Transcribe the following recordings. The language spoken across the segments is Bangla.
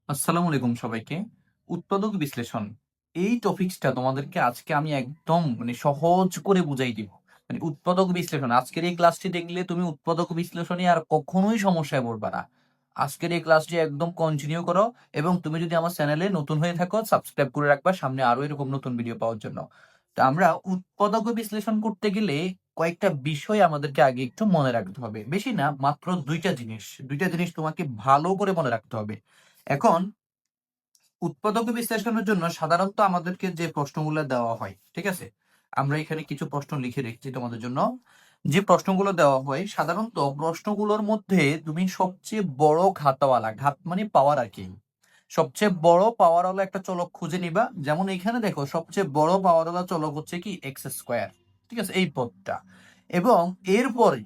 আসসালামু আলাইকুম সবাইকে। উৎপাদক বিশ্লেষণ। এই টপিকসটা তোমাদেরকে আজকে আমি একদম সহজ করে বুঝাই দিব। উৎপাদক বিশ্লেষণ আজকের এই ক্লাসটি দেখলে তুমি উৎপাদক বিশ্লেষণে আর কখনোই সমস্যায় পড়বা না। আজকের এই ক্লাসটি একদম কন্টিনিউ করো এবং তুমি যদি আমার চ্যানেলে নতুন হয়ে থাকো সাবস্ক্রাইব করে রাখবা সামনে আরো এরকম নতুন ভিডিও পাওয়ার জন্য। তো আমরা উৎপাদক বিশ্লেষণ করতে গেলে কয়েকটা বিষয় আমাদেরকে আগে একটু মনে রাখতে হবে। বেশি না, মাত্র ২টা জিনিস। ২টা জিনিস তোমাকে ভালো করে মনে রাখতে হবে। এখন উৎপাদক বিশ্লেষণের জন্য সাধারণত আমাদেরকে যে প্রশ্নগুলো দেওয়া হয়, ঠিক আছে? আমরা এখানে কিছু প্রশ্ন লিখে রেখেছি তোমাদের জন্য। যে প্রশ্নগুলো দেওয়া হয় সাধারণত প্রশ্নগুলোর মধ্যে তুমি সবচেয়ে বড় ঘাতওয়ালা, ঘাত মানে পাওয়ার আর কি, সবচেয়ে বড় পাওয়ারওয়ালা একটা চলক খুঁজে নিবা। যেমন এখানে দেখো সবচেয়ে বড় পাওয়ারওয়ালা চলক হচ্ছে কি এক্স স্কোয়ার, ঠিক আছে, এই পদটা। এবং এরপরে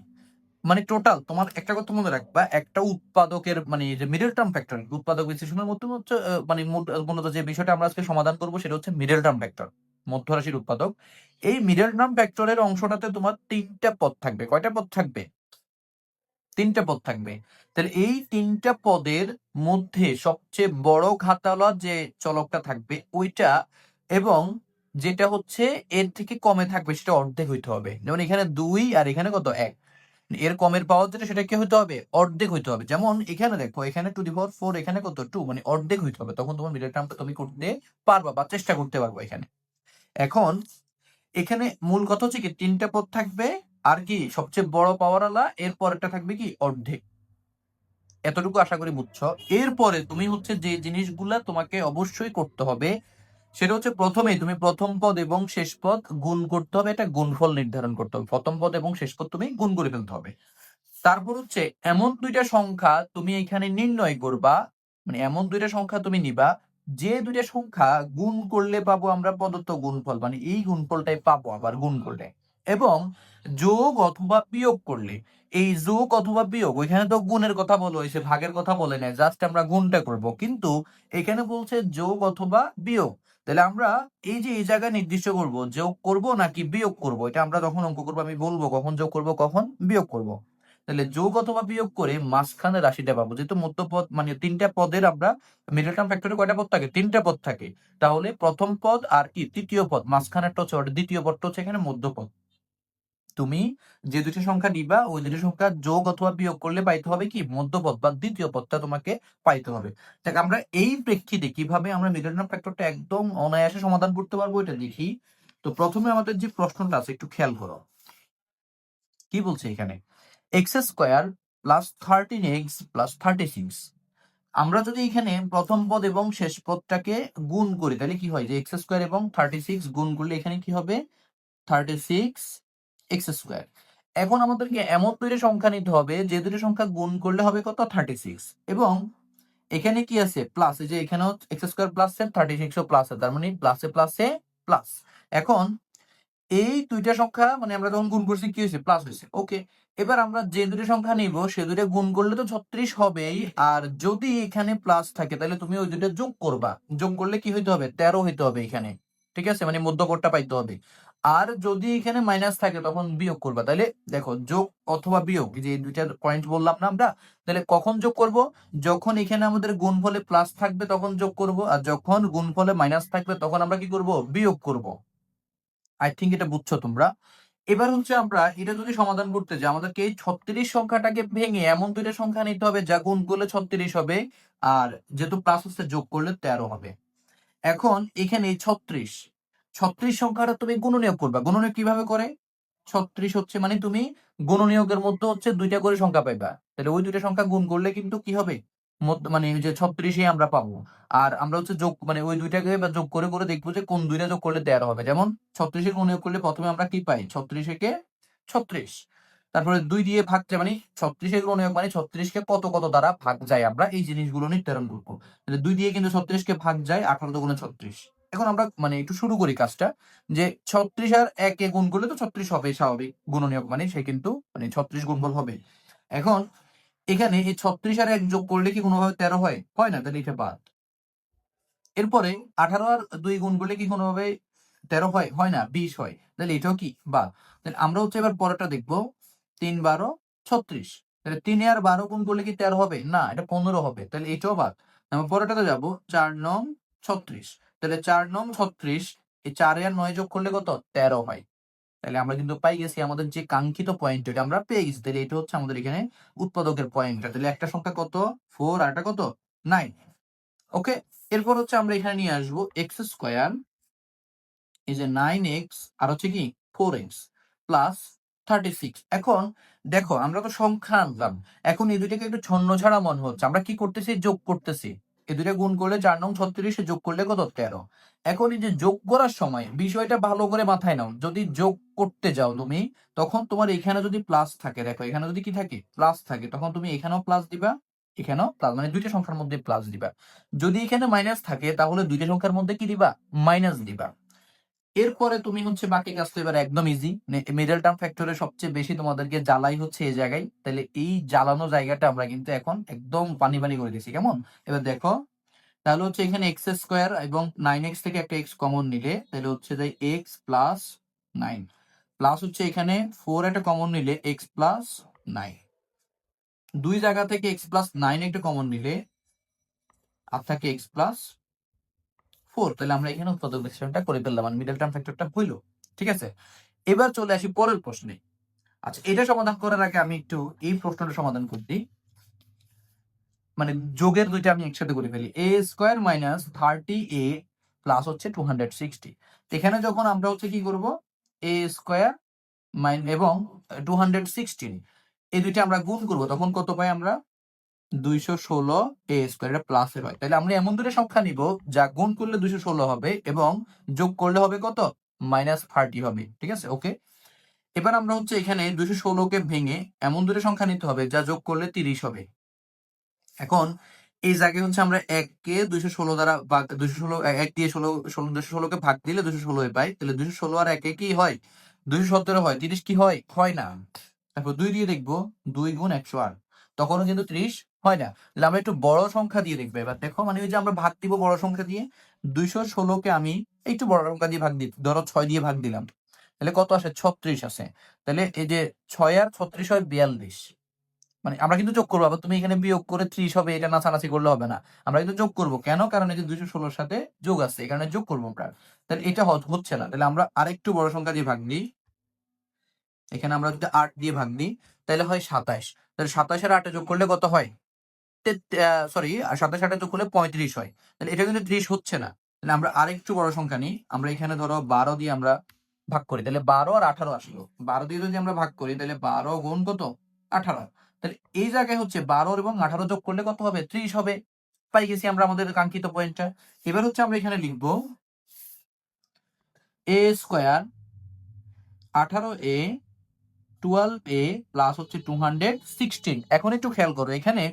টোটাল তোমার একটা কথা মনে রাখবা, একটা উৎপাদকের যে মিডল টার্ম ফ্যাক্টর, উৎপাদক বিশ্লেষণের মধ্যে হচ্ছে মূলত যে বিষয়টা আমরা আজকে সমাধান করব সেটা হচ্ছে মিডল টার্ম ফ্যাক্টর, মধ্য রাশির উৎপাদক। এই মিডল টার্ম ফ্যাক্টরের অংশটাতে তোমার ৩টা পদ থাকবে। কয়টা পদ থাকবে? ৩টা পদ থাকবে। তাহলে এই ৩টা পদের মধ্যে সবচেয়ে বড় ঘাতালা যে চলকটা থাকবে ওইটা, এবং যেটা হচ্ছে এর থেকে কমে থাকবে সেটা অর্ধেক হইতে হবে। যেমন এখানে ২ আর এখানে কত ১। এর কমের পাওয়ার যেটা সেটা কি হইতে হবে? অর্ধেক হইতে হবে। যেমন এখানে দেখো এখানে টু দি পাওয়ার 4, এখানে কত 2, মানে অর্ধেক হইতে হবে। তখন তোমার মিডল টার্মটা তুমি করতে পারবা বা চেষ্টা করতে পারবা এখানে। এখন এখানে মূল কথা হচ্ছে কি ৩টা পদ থাকবে আর কি সবচেয়ে বড় পাওয়ারওয়ালা, এর পরেরটা থাকবে কি অর্ধেক। এতটুকু আশা করি বুঝছো। এরপরে তুমি হচ্ছে যে জিনিসগুলা তোমাকে অবশ্যই করতে হবে সেটা হচ্ছে প্রথমেই তুমি প্রথম পদ এবং শেষ পদ গুণ করতে হবে। এটা গুণফল নির্ধারণ করতে হবে। প্রথম পদ এবং শেষ পদ তুমি গুণ করে ফেলতে হবে। তারপর হচ্ছে এমন ২টা সংখ্যা তুমি এখানে নির্ণয় করবা, এমন ২টা সংখ্যা তুমি নিবা যে ২টা সংখ্যা গুণ করলে পাবো আমরা প্রদত্ত গুণফল, এই গুণফলটাই পাবো আবার গুণ করলে। এবং যোগ অথবা বিয়োগ করলে, এই যোগ অথবা বিয়োগ ওইখানে তো গুণের কথা বলা হয়েছে, ভাগের কথা বলে নাই, জাস্ট আমরা গুণটা করব, কিন্তু এখানে বলছে যোগ অথবা বিয়োগ। তাহলে আমরা এই যে এই জায়গায় নির্দিষ্ট করব যোগ করব নাকি বিয়োগ করব, এটা আমরা যখন অঙ্ক করবো আমি বলবো কখন যোগ করব কখন বিয়োগ করব। তাহলে যোগ অথবা বিয়োগ করে মাঝখানে রাশিটা পাবো। যেহেতু মধ্যপদ ৩টা পদের আমরা মিডল টার্ম ফ্যাক্টরে কয়টা পদ থাকে? ৩টা পদ থাকে। তাহলে প্রথম পদ আর কি তৃতীয় পদ, মাঝখানেরটা হচ্ছে ওটা, দ্বিতীয় পদটা হচ্ছে এখানে মধ্যপদ। তুমি যে দুইটা সংখ্যা নিবা ওই দুইটা সংখ্যা যোগ অথবা বিয়োগ করলে পাইতে হবে কি মধ্যপদ বা দ্বিতীয় পদটা তোমাকে পাইতে হবে। দেখ আমরা এই প্রেক্ষিতে কিভাবে আমরা মিডল টার্ম ফ্যাক্টরটা একদম অনায়াসে সমাধান করতে পারবো এটা দেখি। তো প্রথমে আমাদের যে প্রশ্নটা আছে একটু খেয়াল করো, কি বলছে এখানে? X square plus 13x plus 36। আমরা যদি এখানে প্রথম পদ এবং শেষ পদটাকে গুণ করি তাহলে কি হয় যে এক্স স্কোয়ার এবং 36 গুণ করলে এখানে কি হবে? 36 এক্স স্কোয়ার। এখন আমাদেরকে এমন দুইটা সংখ্যা নিতে হবে যে দুটো সংখ্যা গুণ করলে হবে কত? 36। এবং এখানে কি আছে? প্লাস, এই যে এখানেও এক্স স্কোয়ার প্লাস 36 ও প্লাস, তার মানে প্লাসে প্লাসে প্লাস। এখন এই দুইটা সংখ্যা আমরা যখন গুণ করছি কি হয়েছে? প্লাস হয়েছে। ওকে, এবার আমরা যে দুটো সংখ্যা নিব সে দুটো গুণ করলে তো 36 হবেই। আর যদি এখানে প্লাস থাকে তাহলে তুমি ওই দুটো যোগ করবা। যোগ করলে কি হইতে হবে? 13 হইতে হবে এখানে, ঠিক আছে, মধ্যকোণটা পাইতে হবে। আর যদি এখানে মাইনাস থাকে তখন বিয়োগ করবা। তাহলে দেখো যোগ অথবা বিয়োগ, এই যে এই দুইটা পয়েন্ট বললাম না আমরা, তাহলে কখন যোগ করব? যখন এখানে আমাদের গুণফলে প্লাস থাকবে তখন যোগ করব, আর যখন গুণফলে মাইনাস থাকবে তখন আমরা কি করব? বিয়োগ করব। আই থিঙ্ক এটা বুঝছো তোমরা। এবার হচ্ছে আমরা এটা যদি সমাধান করতে যাই আমাদেরকে এই 36 সংখ্যাটাকে ভেঙে এমন দুইটা সংখ্যা নিতে হবে যা গুণ করলে 36 হবে, আর যেহেতু প্লাস হচ্ছে যোগ করলে 13 হবে। এখন এখানে এই 36 সংখ্যাটা তুমি গুণনীয়ক করবা। গুণনীয়ক কিভাবে করে? 36 হচ্ছে তুমি গুণনীয়কের মধ্যে হচ্ছে দুইটা করে সংখ্যা পাইবা। তাহলে ওই দুইটা সংখ্যা গুণ করলে কিন্তু কি হবে? ওই যে 36ই আমরা পাবো। আর আমরা হচ্ছে যোগ ওই দুইটাকে বা যোগ করে করে দেখবো যে কোন দুইটা যোগ করলে 13 হবে। যেমন 36 এর গুণনীয়ক করলে প্রথমে আমরা কি পাই? 36 একে 36। তারপরে 2 দিয়ে ভাগ যায়, 36 এর গুণনীয়ক 36 কে কত কত দ্বারা ভাগ যায় আমরা এই জিনিসগুলো নির্ধারণ করবো। তাহলে 2 দিয়ে কিন্তু 36 কে ভাগ যায় 18 দুগুণে 36। এখন আমরা একটু শুরু করি কাজটা, যে 36 আর 1 এ গুণ করলে তো 36 হবে স্বাভাবিক, গুণনীয়ক সে কিন্তু 36 গুণফল হবে। এখন এখানে এই 36 আর 1 যোগ করলে কি কোনোভাবে 13 হয়? হয় না, তাহলে এটা বাদ। এরপরে 18 আর 2 গুণ করলে কি কোনোভাবে 13 হয়? হয় না, 20 হয়। তাহলে এটাও কি বাদ। তাহলে আমরা হচ্ছে এবার পরেরটা দেখবো, 3 12 36। তাহলে 3 এ আর 12 গুণ করলে কি 13 হবে? না, এটা 15 হবে। তাহলে এটাও বাদ। আমরা পরেরটাতে যাব 4 নং 36। তাহলে 4 নং 36 এই 4 আর 9 যোগ করলে কত 13 হয়। তাহলে আমরা কিন্তু পাই গেছি আমাদের যে কাঙ্ক্ষিত পয়েন্ট, এটা আমরা পেয়ে গেছি। তাহলে এটা হচ্ছে আমাদের এখানে উৎপাদকের পয়েন্টটা। তাহলে একটা সংখ্যা কত 4 আর একটা কত 9। ওকে, এরপর হচ্ছে আমরা এখানে নিয়ে আসবো এক্স স্কোয়ার, এই যে 9x আর হচ্ছে কি 4x প্লাস 36। এখন দেখো আমরা তো সংখ্যা আনলাম, এখন এই দুইটাকে একটু ছন্ন ছাড়া মনে হচ্ছে। আমরা কি করতেছি, যোগ করতেছি। এই দুইটা গুণ করলে 4 নং 36, যোগ করলে কত 13। এখন এই যে যোগ করার সময় বিষয়টা ভালো করে মাথায় নাও, যদি যোগ করতে যাও তুমি, তখন তোমার এখানে যদি প্লাস থাকে, দেখো এখানে যদি কি থাকে প্লাস থাকে, তখন তুমি এখানেও প্লাস দিবা, এখানেও প্লাস, মানে দুইটা সংখ্যার মধ্যে প্লাস দিবা। যদি এখানে মাইনাস থাকে তাহলে দুইটা সংখ্যার মধ্যে কি দিবা, মাইনাস দিবা। এরপরে তুমি হচ্ছে বাকি কাজ তো এবার একদম ইজি। মিডল টার্ম ফ্যাক্টরে সবচেয়ে বেশি তোমাদেরকে জ্বালাই হচ্ছে এই জায়গায়। তাহলে এই জ্বালানো জায়গাটা আমরা কিন্তু এখন একদম পানি পানি করে দিয়েছি, কেমন? এবার দেখো, তাহলে হচ্ছে এখানে এক্স স্কোয়ার এবং 9x থেকে একটা এক্স কমন নিলে তাহলে হচ্ছে যে এক্স প্লাস 9 প্লাস হচ্ছে এখানে 4 একটা কমন নিলে এক্স প্লাস 9। দুই জায়গা থেকে এক্স প্লাস 9 একটা কমন নিলে আর থাকে এক্স প্লাস 4। তাহলে আমরা এখানে উৎপাদক বিশ্লেষণটা করে ফেললাম, মানে মিডল টার্ম ফ্যাক্টরটা হইলো। ঠিক আছে, এবার চলে আসি পরের প্রশ্নে। আচ্ছা, এটা সমাধান করার আগে আমি একটু এই প্রশ্নটা সমাধান করে দিই। মানে যোগের দুইটা আমি একসাথে করে ফেলি, এ স্কোয়ার মাইনাস 30a প্লাস হচ্ছে 260। এখানে যখন আমরা হচ্ছে কি করব, এ স্কোয়ার এবং 216 এই দুইটা আমরা গুণ করব, তখন কত পাই আমরা 216 এ স্কোয়ার, এটা প্লাসে হয়। তাহলে আমরা এমন দুটো সংখ্যা নিব যা গুণ করলে 216 হবে এবং যোগ করলে হবে কত -30 হবে। ঠিক আছে, ওকে। এবার আমরা হচ্ছে এখানে 216কে ভেঙে এমন দুটো সংখ্যা নিতে হবে যা যোগ করলে 30 হবে। এখন এই জায়গায় হচ্ছে আমরা 1 কে 216 দ্বারা ভাগ, 216 1 দিয়ে 216কে ভাগ দিলে 216 পাই। তাহলে 216 আর 1 এ কি হয় 217 হয়, 30 কি হয়, হয় না। তারপর 2 দিয়ে দেখবো, 2 গুণ 108, তখনও কিন্তু 30 হয় না। তাহলে আমরা একটু বড় সংখ্যা দিয়ে দেখবো। এবার দেখো, মানে ওই যে আমরা ভাগ দিব বড় সংখ্যা দিয়ে, 216কে আমি একটু বড় সংখ্যা দিয়ে ভাগ দিই, ধরো 6 দিয়ে ভাগ দিলাম, তাহলে কত আসে 36 আসে। তাহলে এই যে 6 আর 36 হয় 42। মানে আমরা কিন্তু যোগ করবো, আবার তুমি এখানে বিয়োগ করে 30 হবে এটা নাচানাচি করলে হবে না। আমরা কিন্তু যোগ করবো, কেন? কারণ এই যে 216 সাথে যোগ আছে, এই কারণে যোগ করবো আমরা। তাহলে এটা হচ্ছে না, তাহলে আমরা আরেকটু বড় সংখ্যা দিয়ে ভাগ দিই। এখানে আমরা যদি 8 দিয়ে ভাগ দিই তাহলে হয় 27। তাহলে 27 আর 8 যোগ করলে কত হয়, সরি 27 8 যোগ করলে 35 হয়। তাহলে এটা কিন্তু 30 হচ্ছে না। তাহলে আমরা আরেকটু বড় সংখ্যা নিই, আমরা এখানে ধরো 12 দিয়ে আমরা ভাগ করি, তাহলে 12 আর 18 আসলো। 12 দিয়ে যদি আমরা ভাগ করি তাহলে 12 গুণ কত 18। তাহলে এই জায়গায় হচ্ছে 12 এবং 18 যোগ করলে কত হবে 30 হবে। পাই গেছি আমরা আমাদের কাঙ্ক্ষিত পয়েন্টটা। এবার হচ্ছে আমরা এখানে লিখবো এ স্কোয়ার 18a 12a প্লাস হচ্ছে 216। এখন একটু খেয়াল করো, এখানে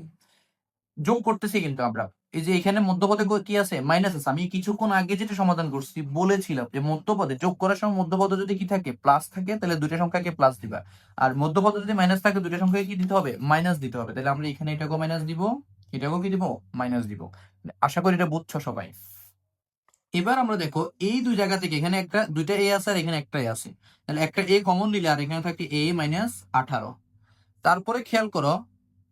যোগ করতেছি কিন্তু আমরা, এই যে এখানে মধ্যপদে কি আছে, মাইনাস আছে। আমি কিছুক্ষণ আগে যেটা সমাধান করছি বলেছিলাম যে মধ্যপদে যোগ করার সময় মধ্যপদে যদি কি থাকে প্লাস থাকে, তাহলে দুইটা সংখ্যাকে প্লাস দিবা, আর মধ্যপদে যদি মাইনাস থাকে দুইটা সংখ্যাকে কি দিতে হবে, মাইনাস দিতে হবে। তাহলে আমরা এখানে এটাকেও মাইনাস দিব, এটাকেও কি দিব, মাইনাস দিব। আশা করি এটা বুঝছো সবাই। এবার আমরা দেখো এই দুই জায়গা থেকে এখানে একটা দুইটা এ আছে আর এখানে একটা এ আছে, তাহলে একটা এ কমন নিলে আর এখানে থাকে a -18। তারপরে খেয়াল করো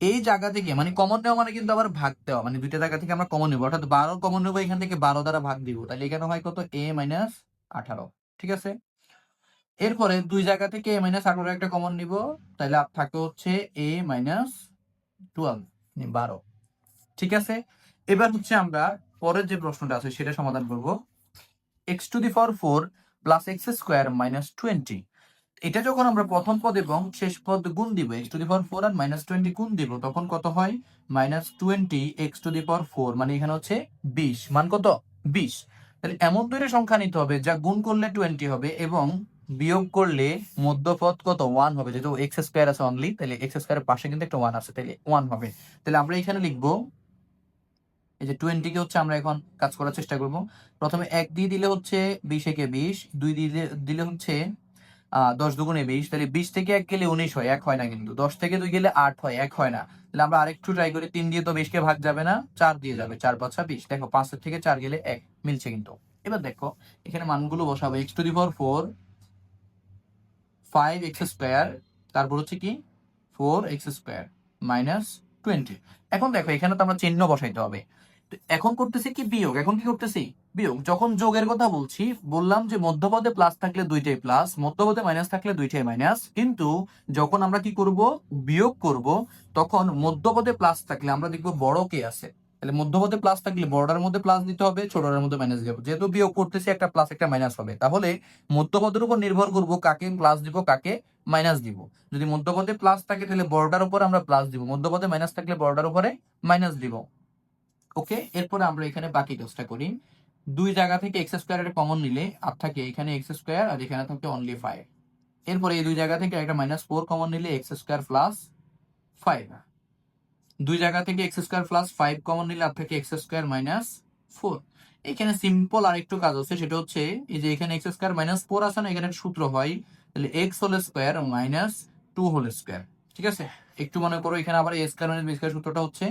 এই জায়গা থেকে, মানে কমন নেওয়া মানে কিন্তু আবার ভাগ দেওয়া, মানে দুইটা জায়গা থেকে আমরা কমন নেবো, অর্থাৎ 12 কমন নেবো, এখান থেকে 12 দ্বারা ভাগ দিব, তাহলে এখানে হয় কত a -18। ঠিক আছে, এরপরে দুই জায়গা থেকে a -18 একটা কমন নিব, তাহলে থাকে হচ্ছে a -12, 12। ঠিক আছে, এবার হচ্ছে আমরা পরের যে প্রশ্নটা আছে সেটা সমাধান করব। x⁴ প্লাস x² -20, এটা যখন আমরা প্রথম পদ এবং শেষ পদ গুণ দিব, x⁴ আর -20 গুণ দিব, তখন কত হয় -20 x⁴, মানে এখানে হচ্ছে 20, মান কত 20। তাহলে এমন দুইটা সংখ্যা নিতে হবে যা গুণ করলে 20 হবে এবং বিয়োগ করলে মধ্যপদ কত 1 হবে, যেহেতু x² আছে অনলি, তাহলে x² এর পাশে কিন্তু একটা 1 আছে, তাহলে 1 হবে। তাহলে আমরা এখানে লিখবো এই যে 20 কে হচ্ছে আমরা এখন কাজ করার চেষ্টা করব। প্রথমে 1 দিয়ে দিলে হচ্ছে 20 একে 20, 2 দিলে দিলে হচ্ছে 10 দুগুণে 20, তাহলে 20 থেকে 1 গেলে 19 হয়, 1 হয় না কিন্তু। 10 থেকে 2 গেলে 8 হয়, 1 হয় না। তাহলে আমরা আরেকটু ট্রাই করি, 3 দিয়ে তো 20 কে ভাগ যাবে না, 4 দিয়ে যাবে, 4 5 20। দেখো 5 এর থেকে 4 গেলে 1 মিলছে কিন্তু। এবার দেখো এখানে মানগুলো বসাবো, x⁴ 5x², তারপর হচ্ছে কি 4x² -20। এখন দেখো এখানে তো আমরা চিহ্ন বসাইতে হবে। তো এখন করতেছি কি বিয়োগ, এখন কি করতেছি বিয়োগ। যখন যোগের কথা বলছি বললাম যে মধ্যপদে প্লাস থাকলে দুইটাই প্লাস, মধ্যপদে মাইনাস থাকলে দুইটাই মাইনাস, কিন্তু যখন আমরা কি করব বিয়োগ করব তখন মধ্যপদে প্লাস থাকলে আমরা দেখবো বড় কে আছে, তাহলে মধ্যপদে প্লাস থাকলে বড়টার মধ্যে প্লাস দিতে হবে, ছোটটার মধ্যে মাইনাস দিতে হবে। যেহেতু বিয়োগ করতেছি একটা প্লাস একটা মাইনাস হবে, তাহলে মধ্যপদের উপর নির্ভর করব কাকে প্লাস দিব কাকে মাইনাস দিব। যদি মধ্যপদে প্লাস থাকে তাহলে বড়টার উপর আমরা প্লাস দিব, মধ্যপদে মাইনাস থাকলে বড়টার উপরে মাইনাস দিব। ওকে, এরপরে আমরা এখানে বাকি কাজটা করি। দুই জায়গা থেকে এক্স স্কোয়ার কমন নিলে আর থাকে এখানে এক্স স্কোয়ার আর এখানে থাকে অনলি 5। এরপরে এই দুই জায়গা থেকে একটা -4 কমন নিলে এক্স স্কোয়ার প্লাস 5। দুই জায়গা থেকে এক্স স্কোয়ার প্লাস 5 কমন নিলে আর থাকে এক্স স্কোয়ার -4। এখানে সিম্পল আরেকটু কাজ আছে, সেটা হচ্ছে এই যে এখানে এক্স স্কোয়ার -4 আছে না, এখানে একটা সূত্র হয়, তাহলে X whole square -2 whole square. ঠিক আছে, একটু মনে করো এখানে আবার A square minus B square সূত্রটা হচ্ছে,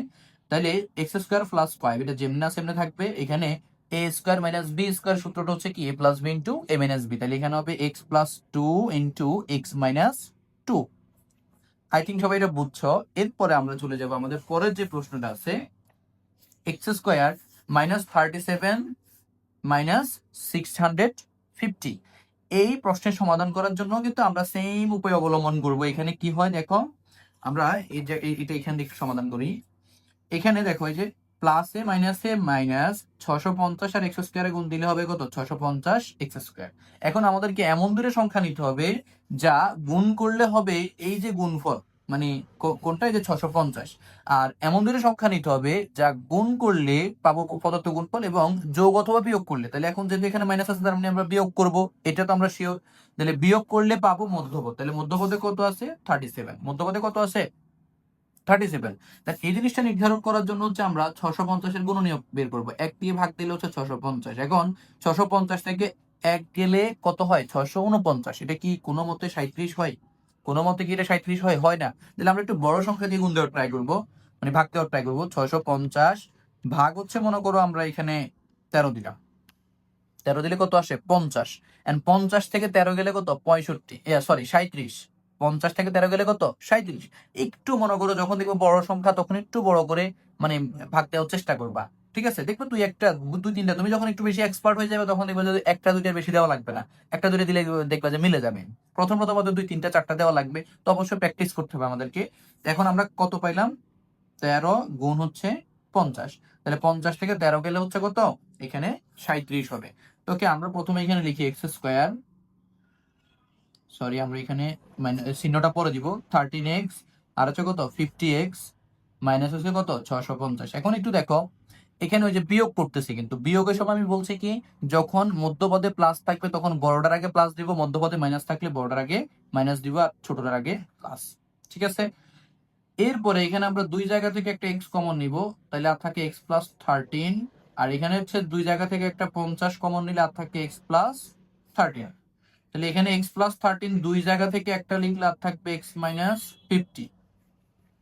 তাহলে এক্স স্কোয়ার প্লাস 5 এটা যেমনি আছে এমনি থাকবে। এখানে এ স্কোয়ার মাইনাস বি স্কোয়ার সূত্রটা হচ্ছে কি এ প্লাস বি ইন্টু এ মাইনাস বি, তাহলে এখানে হবে x plus 2 into x minus 2। I think সবাই এটা বুঝছো। এরপরে আমরা চলে যাবো আমাদের পরের যে প্রশ্নটা আছে, এক্স স্কোয়ার -37 -650। এই প্রশ্নের সমাধান করার জন্য কিন্তু আমরা সেম উপায় অবলম্বন করব। এখানে কি হয় দেখো, আমরা এই যে এটা এখানে একটু সমাধান করি। এখানে দেখো এই যে প্লাসে মাইনাসে মাইনাস 650 আর এক্স স্কোয়ারে গুণ দিলে হবে কত 650 এক্স স্কোয়ার। এখন আমাদেরকে এমন দুটো সংখ্যা নিতে হবে যা গুণ করলে হবে এই যে গুণফল, মানে কোনটা এই যে 650, আর এমন দুটো সংখ্যা নিতে হবে যা গুণ করলে পাবো পদার্থ গুণফল এবং যোগ অথবা বিয়োগ করলে। তাহলে এখন যেহেতু এখানে মাইনাস আছে তার মানে আমরা বিয়োগ করব, এটা তো আমরা শিওর। তাহলে বিয়োগ করলে পাবো মধ্যপদ, তাহলে মধ্যপদে কত আছে 37, মধ্যপদে কত আছে 37। তাহলে এই জিনিসটা নির্ধারণ করার জন্য হচ্ছে আমরা 650 এর গুণনীয়ক বের করবো, 1 দিয়ে ভাগ দিলে হচ্ছে 650। এখন 650 থেকে 1 গেলে কত হয় 649। এটা কি কোনো মতে 37 হয়? কোনো মতে কি এটা 37 হয়? হয় না। তাহলে আমরা একটু বড় সংখ্যা দিয়ে গুণ দেওয়ার ট্রাই করবো, মানে ভাগ দেওয়ার ট্রাই করবো। 650 ভাগ হচ্ছে মনে করো আমরা এখানে 13 দিলাম, 13 দিলে কত আসে 50। এন্ড 50 থেকে 13 গেলে কত 65, সরি 37। 50 থেকে 13 গেলে কত 37। একটু মনে করো যখন দেখবো বড় সংখ্যা তখন একটু বড় করে মানে ভাগ দেওয়ার চেষ্টা করবা। ঠিক আছে, দেখবে তুই একটা দুই তিনটা, তুমি যখন একটু বেশি এক্সপার্ট হয়ে যাবে তখন দেখবে যে একটা দুইটার বেশি দেওয়া লাগবে না, একটা দুইটা দিলে দেখবা যে মিলে যাবে। প্রথম প্রথমত 2 3 4টা দেওয়া লাগবে, তো অবশ্যই প্র্যাকটিস করতে হবে আমাদেরকে। এখন আমরা কত পাইলাম 13 গুণ হচ্ছে 50, তাহলে 50 থেকে 13 গেলে হচ্ছে কত এখানে 37 হবে। তো ওকে, আমরা প্রথমে এখানে লিখি এক্স স্কোয়ার, সরি আমরা এখানে চিহ্নটা পরে দিব 13x আর হচ্ছে কত 50x মাইনাস হচ্ছে কত 650। এখন একটু দেখো এখানে ওই যে বিয়োগ করতেছি, কিন্তু বিয়োগের সময় আমি বলছি কি যখন মধ্যপদে প্লাস থাকবে তখন বড়টার আগে প্লাস দিব, মধ্যপদে মাইনাস থাকলে বড়টার আগে মাইনাস দিব আর ছোটটার আগে প্লাস। ঠিক আছে, এরপরে এখানে আমরা দুই জায়গা থেকে একটা এক্স কমন নিব, তাহলে আর থাকে এক্স প্লাস 13, আর এখানে হচ্ছে দুই জায়গা থেকে একটা 50 কমন নিলে আর থাকে এক্স প্লাস 13। তাহলে এখানে এক্স প্লাস 13 দুই জায়গা থেকে একটা লিখলে আর থাকবে এক্স মাইনাস 50।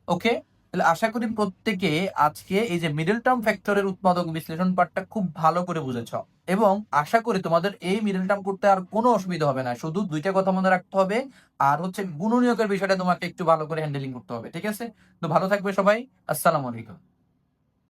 ওকে, তাহলে আশা করি প্রত্যেকে আজকে এই যে মিডল টার্ম ফ্যাক্টরের উৎপাদক বিশ্লেষণ পার্টটা খুব ভালো করে বুঝেছ, এবং আশা করি তোমাদের এই মিডল টার্ম করতে আর কোনো অসুবিধা হবে না। শুধু দুইটা কথা মনে রাখতে হবে, আর হচ্ছে গুণনীয়কের বিষয়টা তোমাকে একটু ভালো করে হ্যান্ডেলিং করতে হবে। ঠিক আছে, তো ভালো থাকবে সবাই, আসসালামু আলাইকুম।